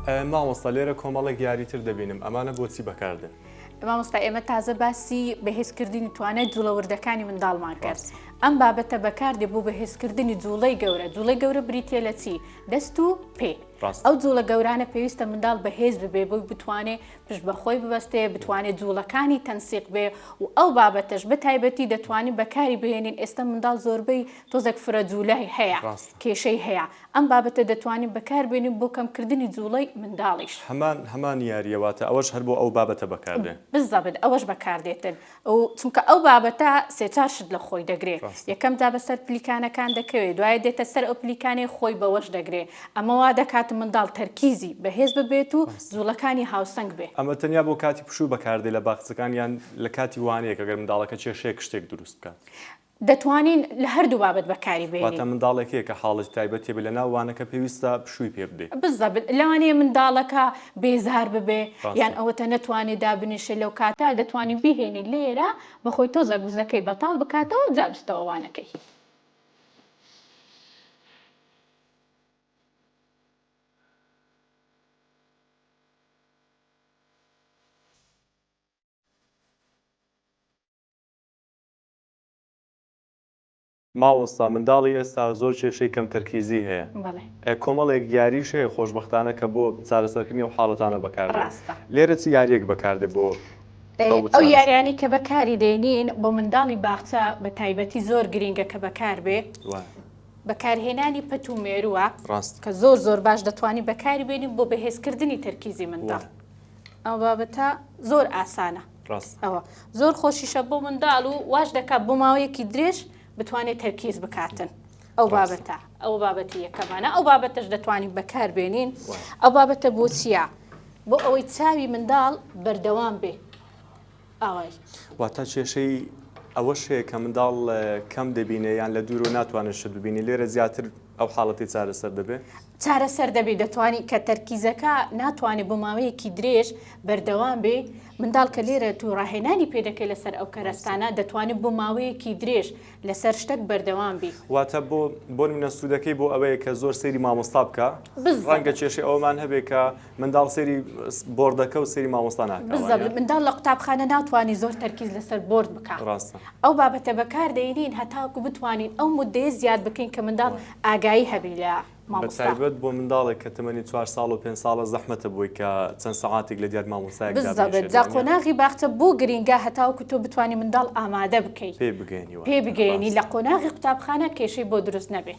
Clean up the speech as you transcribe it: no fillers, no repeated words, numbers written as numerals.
مامۆستا لێرە کۆمەڵێک یاریتر دەبینم ئەمانە بۆچی بەکاردن؟ مامۆستا ئێمە تازە باسی بەهێزکردنی توانای جوڵەوردەکانی منداڵمان کرد. ئەم بابەتە بەکاردێ بۆ بەهێزکردنی جوڵەی گەورە. جوڵەی گەورە بریتێ لە چی؟ دەست و پێ. ئەو جوڵە گەورانە پێویستە منداڵ بەهێز ببێ بۆی بتوانێت پشت بەخۆی ببەستێ، بتوانێت جوڵەکانی تەنسیق بێ و ئەو بابەتەش بە تایبەتی دەتوانین بەکاری بهێنین. ئێستا منداڵ زۆربەی تۆزێک فرە جوولای هەیە، کێشەی هەیە. ئەم بابەتە دەتوانین بەکاربێنین بۆ کەمکردنی جوڵەی منداڵیش. هەمان یاریەواتە ئەوەش هەر بۆ ئەو بابەتە بەکاردێن. بالضبط ئەوەش بەکاردێتن. چونکە ئەو بابەتە سێ-چار شت لە خۆی دەگرێت. یەکەم جا بەسەر پلیکانەکان دەکەوێت، دوای دێتە سەر ئەو پلیکانەی خۆی بەوەش دەگرێت. ئەمە وا دەکات منداڵ تەرکیزی بەهێز ببێت و جوڵەکانی هاوسەنگ بێ. ئەمە تەنیا بۆ کاتی پشوو بەکاردێ لە باخچەکان یان لە کاتی وانەیەک ئەگەر منداڵەکە کێشەیەک شتێک دروست بکات. دەتوانین لە هەردوو بابەت بەکاری بێنین. واتە منداڵێکەیە کە حاڵەتی تایبەتی بێ لە ناو وانەکە پێویستە پشووی پێ بدەیت. بالضبط لەوانەیە منداڵەکە بێزار ببێ یان ئەوەتە نەتوانێت دابنیشێت لەو کاتە دەتوانین بیهێنین لێرە بەخۆی تۆزە گوزەکەی بەتاڵ بکاتەوە جا بستەوە وانەکەی. ماوەستا منداڵی ئێستا زۆر کێشەی کەم تەرکیزی هەیە. کۆمەڵێک یاریش هەیە خۆشبەختانە کە بۆ چارەسەرکردنی ئەو حاڵەتانە بەکاردێن. لێرە چ یاریەک بەکاردێت بۆ ئەو یاریانی کە بەکاری دێنین بۆ منداڵی باخچە بە تایبەتی زۆر گرینگە کە بەکار بێ بەکارهێنانی پەت و مێرووە کە زۆر باش دەتوانین بەکاری بێنین بۆ بەهێزکردنی تەرکیزی منداڵ. ئەو بابەتە زۆر ئاسانە. ئەوە زۆر خۆشیشە بۆ منداڵ و واش دەکات بۆ ماوەیەکی درێژ بتوانێت تەرکیز بکاتن. ئەو بابەتە ئەو بابەتی یەکەمانە. ئەو بابەتەش دەتوانین بەکار بێنین. ئەو بابەتە بۆ چییە؟ بۆ ئەوەی چاوی منداڵ بەردەوام بێ. ئاوای واتە کێشەی ئەوەش هەیە کە منداڵ کەم دەبینێ یان لە دوور و ناتوانێت شت ببینی لێرە زیاتر ئەو حاڵەتی چارەسەر دەبێت. چارەسەر دەبێت دەتوانانی کە تەرکیزەکە ناتوانێت بۆ ماوەیەکی درێژ بەردەوام بێ. منداڵ کە لێرە تو ڕاهێنانی پێدەکەی لەسەر ئەو کەرەستانە دەتوانێت بۆ ماوەیەکی درێژ لەسەر شتێک بەردەوام بی. واتە بۆ نمونە سوودەکەی بۆ ئەوەیە کە زۆر سەیری مامۆستا بکە ڕەنگە کێشەی ئەومان هەبێ کە منداڵ سەیری بۆردەکە و سەیری مامۆستا ناکات. منداڵ لە قوتابخانە ناتوانانی زۆر تەرکیز لەسەر بۆرد بکات. ئەو بابەتە بەکاردێنین هەتاکو بتوانین ئەو مودەیە زیاد بکەین کە منداڵ ئاگایی هەبی لە بەتایبەت بۆ منداڵێک کە تەمەنی 4 ساڵ و 5 ساڵە زەحمەتە بۆی کە چەند سەعاتێک لە دیار مامۆستایەک بالضبط جا قۆناغی باخچە بۆ گرینگە هەتاوکو تۆ بتوانانی منداڵ ئامادە بکەیت پێ بگەینی لە قۆناغی قوتابخانە کێشەی بۆ دروست نەبێت.